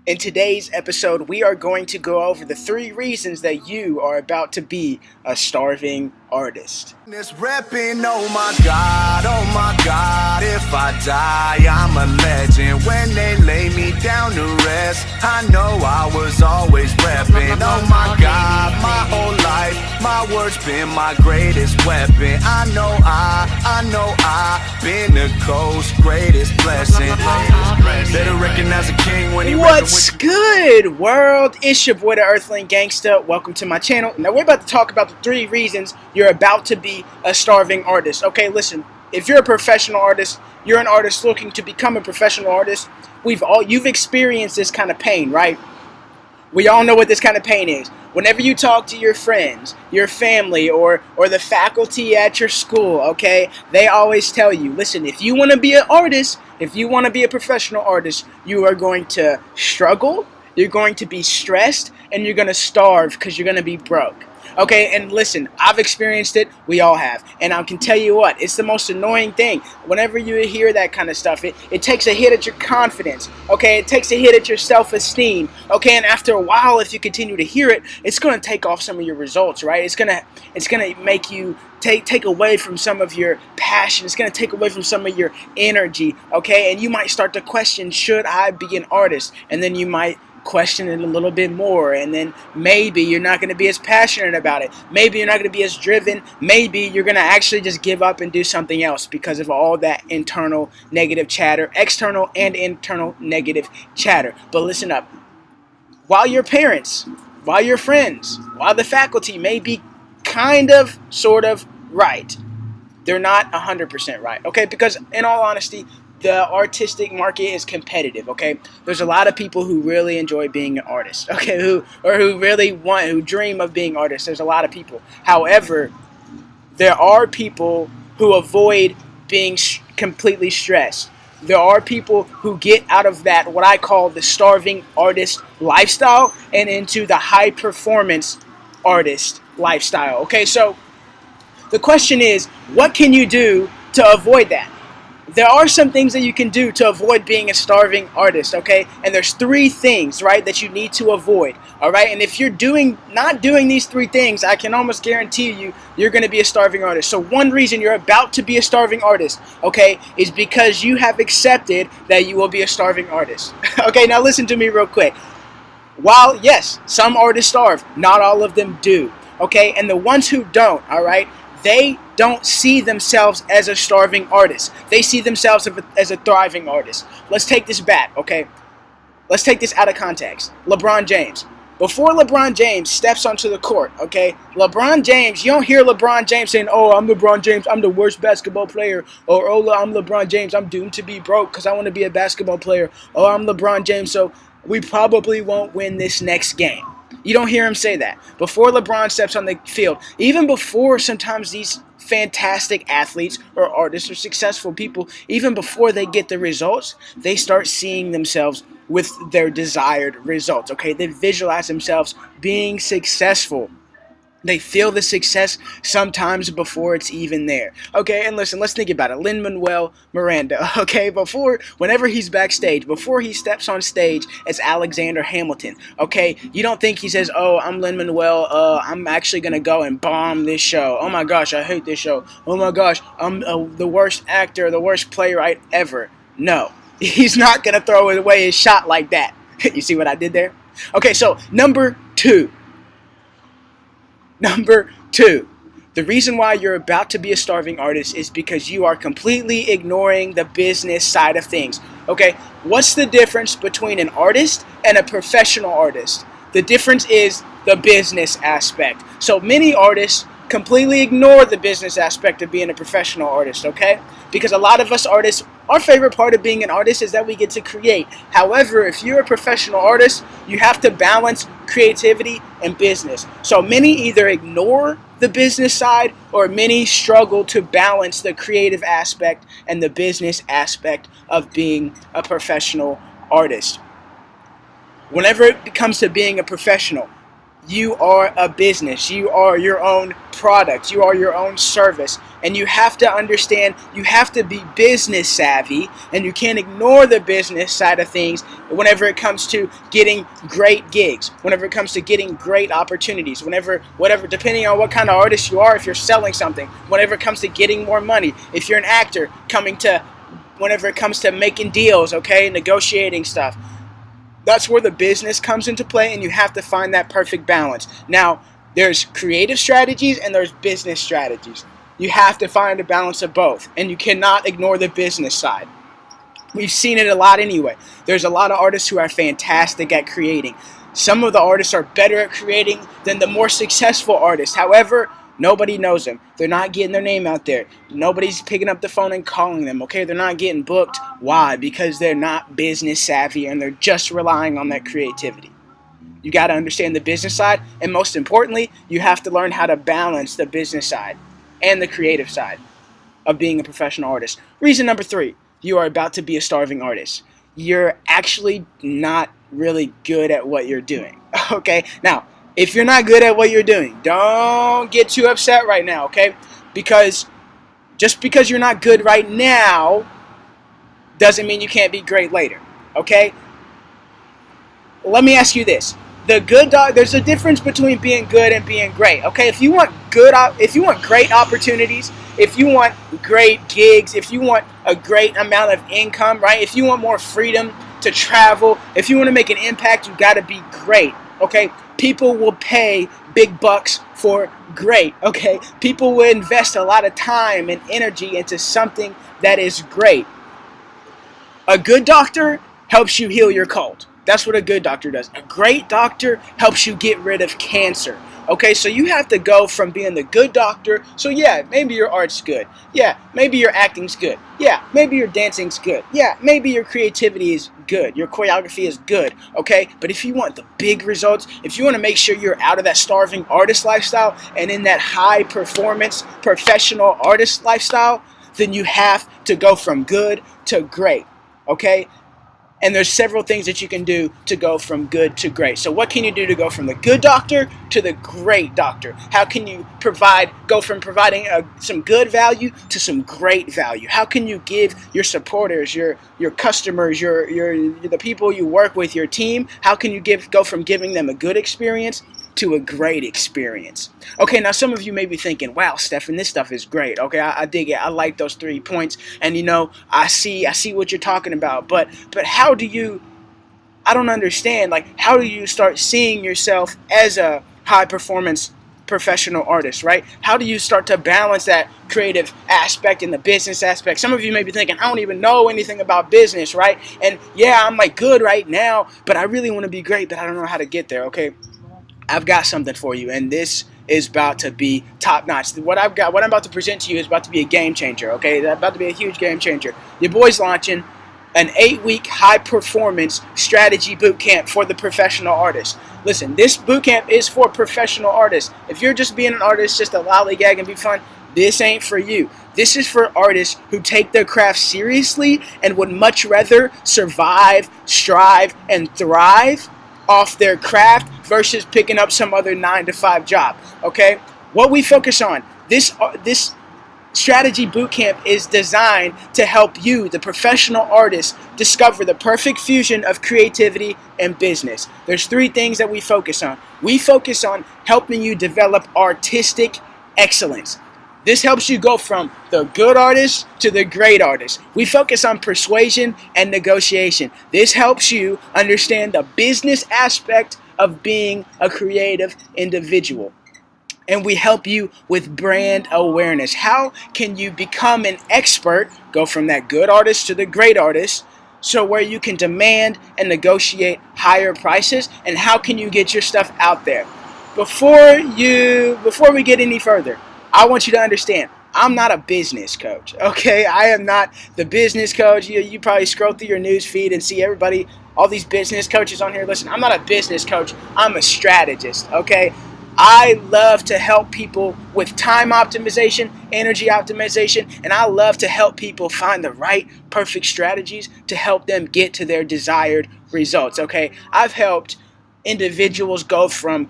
In today's episode, we are going to go over the 3 reasons that you are about to be a starving artist. This reppin', oh my God, if I die, I'm a legend. When they lay me down to rest, I know I was always reppin'. Oh my God, my whole life, my words been my greatest weapon. I know I been the coast's greatest blessing. Better recognize a king when he What's good, world? It's your boy, the Earthling Gangsta. Welcome to my channel. Now we're about to talk about the 3 reasons you're about to be a starving artist. Okay, listen. If you're a professional artist, you're an artist looking to become a professional artist. You've experienced this kind of pain, right? We all know what this kind of pain is. Whenever you talk to your friends, your family, or the faculty at your school, okay, they always tell you, listen, if you want to be an artist, if you want to be a professional artist, you are going to struggle, you're going to be stressed, and you're going to starve because you're going to be broke. Okay, and listen, I've experienced it, we all have, and I can tell you what, it's the most annoying thing. Whenever you hear that kind of stuff, it takes a hit at your confidence, okay, it takes a hit at your self-esteem, okay, and after a while, if you continue to hear it, it's going to take off some of your results, right? It's going to make you take away from some of your passion, it's going to take away from some of your energy, okay, and you might start to question, should I be an artist? And then you might question it a little bit more, and then maybe you're not going to be as passionate about it, maybe you're not going to be as driven, maybe you're going to actually just give up and do something else because of all that internal negative chatter, external and internal negative chatter. But listen up, while your parents, while your friends, while the faculty may be kind of, sort of right, they're not 100% right, okay? Because in all honesty, the artistic market is competitive, okay? There's a lot of people who really enjoy being an artist, okay? Who dream of being artists. There's a lot of people. However, there are people who avoid being completely stressed. There are people who get out of that, what I call the starving artist lifestyle, and into the high performance artist lifestyle, okay? So the question is, what can you do to avoid that? There are some things that you can do to avoid being a starving artist, okay? And there's 3 things, right, that you need to avoid, all right? And if you're not doing these 3 things, I can almost guarantee you're going to be a starving artist. So one reason you're about to be a starving artist, okay, is because you have accepted that you will be a starving artist. Okay, now listen to me real quick. While, yes, some artists starve, not all of them do, okay? And the ones who don't, all right, they don't see themselves as a starving artist. They see themselves as a thriving artist. Let's take this back, okay? Let's take this out of context. LeBron James. Before LeBron James steps onto the court, okay? LeBron James, you don't hear LeBron James saying, oh, I'm LeBron James, I'm the worst basketball player. Or, oh, I'm LeBron James, I'm doomed to be broke because I want to be a basketball player. Oh, I'm LeBron James, so we probably won't win this next game. You don't hear him say that. Before LeBron steps on the field, even before sometimes these fantastic athletes or artists or successful people, even before they get the results, they start seeing themselves with their desired results, okay? They visualize themselves being successful. They feel the success sometimes before it's even there. Okay, and listen, let's think about it. Lin-Manuel Miranda, okay, whenever he's backstage, before he steps on stage as Alexander Hamilton, okay, you don't think he says, oh, I'm Lin-Manuel, I'm actually going to go and bomb this show. Oh my gosh, I hate this show. Oh my gosh, I'm the worst actor, the worst playwright ever. No, he's not going to throw away his shot like that. You see what I did there? Okay, so Number two, the reason why you're about to be a starving artist is because you are completely ignoring the business side of things. Okay, what's the difference between an artist and a professional artist? The difference is the business aspect. So many artists completely ignore the business aspect of being a professional artist, okay? Because a lot of us artists, our favorite part of being an artist is that we get to create. However, if you're a professional artist, you have to balance creativity and business. So many either ignore the business side, or many struggle to balance the creative aspect and the business aspect of being a professional artist. Whenever it comes to being a professional, you are a business. You are your own product. You are your own service. And you have to understand, you have to be business savvy, and you can't ignore the business side of things whenever it comes to getting great gigs, whenever it comes to getting great opportunities, whatever, depending on what kind of artist you are, if you're selling something, whenever it comes to getting more money, if you're an actor, whenever it comes to making deals, okay, negotiating stuff. That's where the business comes into play, and you have to find that perfect balance. Now, there's creative strategies and there's business strategies. You have to find a balance of both, and you cannot ignore the business side. We've seen it a lot anyway. There's a lot of artists who are fantastic at creating. Some of the artists are better at creating than the more successful artists. However, nobody knows them. They're not getting their name out there. Nobody's picking up the phone and calling them, okay? They're not getting booked. Why? Because they're not business savvy and they're just relying on that creativity. You got to understand the business side, and most importantly, you have to learn how to balance the business side and the creative side of being a professional artist. Reason number 3, you are about to be a starving artist. You're actually not really good at what you're doing, okay? Now, if you're not good at what you're doing, don't get too upset right now, okay? Because just because you're not good right now doesn't mean you can't be great later, okay? Let me ask you this. There's a difference between being good and being great, okay? If you want great opportunities, if you want great gigs, if you want a great amount of income, right? If you want more freedom to travel, if you want to make an impact, you got to be great, okay? People will pay big bucks for great, okay? People will invest a lot of time and energy into something that is great. A good doctor helps you heal your cold. That's what a good doctor does. A great doctor helps you get rid of cancer. Okay, so you have to go from being the good doctor. So yeah, maybe your art's good. Yeah, maybe your acting's good. Yeah, maybe your dancing's good. Yeah, maybe your creativity is good. Your choreography is good. Okay, but if you want the big results, if you want to make sure you're out of that starving artist lifestyle and in that high performance professional artist lifestyle, then you have to go from good to great. Okay? And there's several things that you can do to go from good to great. So what can you do to go from the good doctor to the great doctor? How can you go from providing some good value to some great value? How can you give your supporters, your customers, the people you work with, your team, how can you go from giving them a good experience to a great experience? Okay, now some of you may be thinking, wow, Steffan, this stuff is great. Okay, I dig it. I like those 3 points. And I see what you're talking about. But how do you, I don't understand, how do you start seeing yourself as a high performance professional artist, right? How do you start to balance that creative aspect and the business aspect? Some of you may be thinking, I don't even know anything about business, right? And yeah, I'm good right now, but I really want to be great, but I don't know how to get there, okay? I've got something for you, and this is about to be top notch. What I'm about to present to you is about to be a game changer, okay? It's about to be a huge game changer. Your boy's launching an 8-week high performance strategy bootcamp for the professional artist. Listen, this bootcamp is for professional artists. If you're just being an artist, just a lollygag and be fun, this ain't for you. This is for artists who take their craft seriously and would much rather survive, strive, and thrive off their craft versus picking up some other 9-to-5 job, okay? What we focus on, this Strategy Bootcamp is designed to help you, the professional artist, discover the perfect fusion of creativity and business. There's 3 things that we focus on. We focus on helping you develop artistic excellence. This helps you go from the good artist to the great artist. We focus on persuasion and negotiation. This helps you understand the business aspect of being a creative individual. And we help you with brand awareness. How can you become an expert, go from that good artist to the great artist, so where you can demand and negotiate higher prices? And how can you get your stuff out there? Before we get any further, I want you to understand, I'm not a business coach, okay? I am not the business coach. You probably scroll through your news feed and see all these business coaches on here. Listen, I'm not a business coach. I'm a strategist, okay? I love to help people with time optimization, energy optimization, and I love to help people find the right, perfect strategies to help them get to their desired results, okay? I've helped individuals go from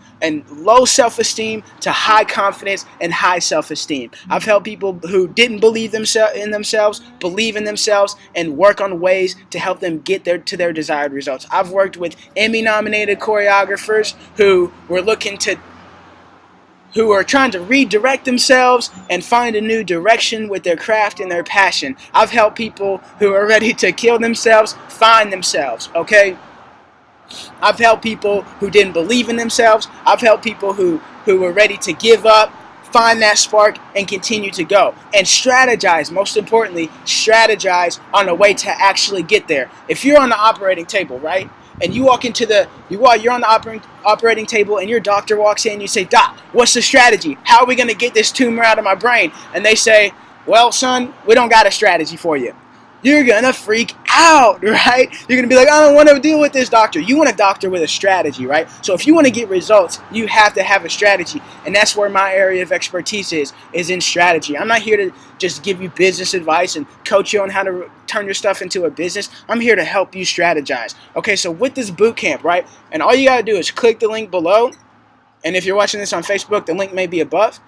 low self-esteem to high confidence and high self-esteem. I've helped people who didn't believe in themselves, believe in themselves, and work on ways to help them get to their desired results. I've worked with Emmy-nominated choreographers who are trying to redirect themselves and find a new direction with their craft and their passion. I've helped people who are ready to kill themselves find themselves, okay? I've helped people who didn't believe in themselves. I've helped people who were ready to give up, find that spark, and continue to go. And strategize, most importantly, strategize on a way to actually get there. If you're on the operating table, right? And you walk into you're on the operating table and your doctor walks in, you say, "Doc, what's the strategy? How are we going to get this tumor out of my brain?" And they say, "Well, son, we don't got a strategy for you." You're going to freak out, right? You're going to be like, "I don't want to deal with this doctor." You want a doctor with a strategy, right? So if you want to get results, you have to have a strategy. And that's where my area of expertise is in strategy. I'm not here to just give you business advice and coach you on how to turn your stuff into a business. I'm here to help you strategize. Okay, so with this boot camp, right? And all you got to do is click the link below. And if you're watching this on Facebook, the link may be above.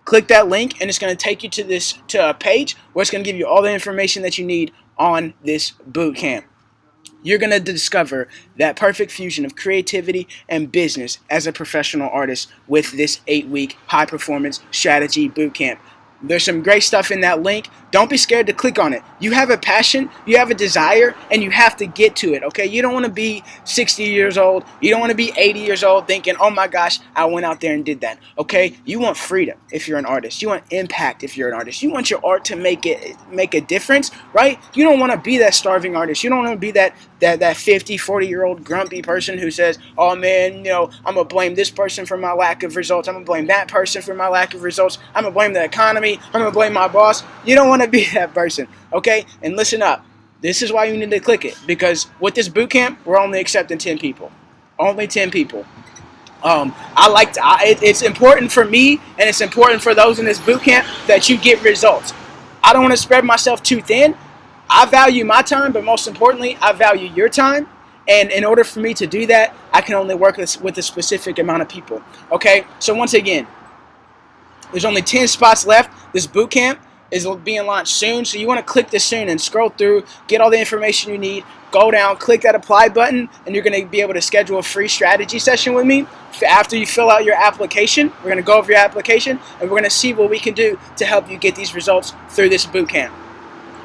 Click that link and it's going to take you to a page where it's going to give you all the information that you need on this boot camp. You're going to discover that perfect fusion of creativity and business as a professional artist with this 8-week high-performance strategy boot camp. There's some great stuff in that link. Don't be scared to click on it. You have a passion, you have a desire, and you have to get to it, okay? You don't want to be 60 years old. You don't want to be 80 years old thinking, "Oh my gosh, I went out there and did that," okay? You want freedom if you're an artist. You want impact if you're an artist. You want your art to make a difference, right? You don't want to be that starving artist. You don't want to be that 50, 40-year-old grumpy person who says, "Oh man, I'm going to blame this person for my lack of results. I'm going to blame that person for my lack of results. I'm going to blame the economy. I'm going to blame my boss." You don't want to be that person, okay? And listen up. This is why you need to click it, because with this boot camp, we're only accepting 10 people. Only 10 people. It's important for me, and it's important for those in this boot camp that you get results. I don't want to spread myself too thin. I value my time, but most importantly, I value your time. And in order for me to do that, I can only work with a specific amount of people. Okay? So once again, there's only 10 spots left. This boot camp is being launched soon. So you want to click this soon and scroll through, get all the information you need, go down, click that apply button, and you're going to be able to schedule a free strategy session with me. After you fill out your application, we're going to go over your application, and we're going to see what we can do to help you get these results through this boot camp.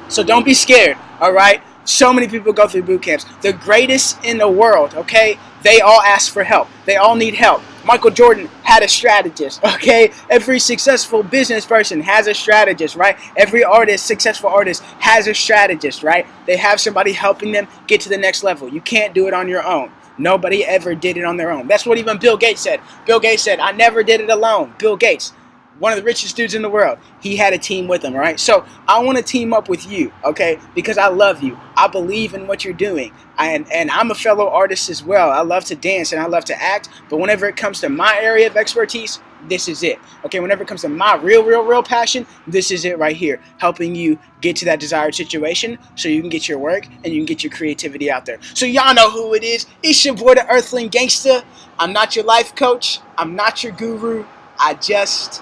So don't be scared, all right? So many people go through boot camps. The greatest in the world, okay? They all ask for help. They all need help. Michael Jordan had a strategist, okay? Every successful business person has a strategist, right? Every successful artist has a strategist, right? They have somebody helping them get to the next level. You can't do it on your own. Nobody ever did it on their own. That's what even Bill Gates said. Bill Gates said, "I never did it alone." Bill Gates, one of the richest dudes in the world, he had a team with him, right? So I want to team up with you, okay? Because I love you. I believe in what you're doing. And I'm a fellow artist as well. I love to dance and I love to act. But whenever it comes to my area of expertise, this is it. Okay, whenever it comes to my real passion, this is it right here. Helping you get to that desired situation so you can get your work and you can get your creativity out there. So y'all know who it is. It's your boy, the Earthling Gangster. I'm not your life coach. I'm not your guru. I just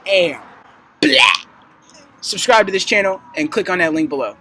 am. Blah. Subscribe to this channel and click on that link below.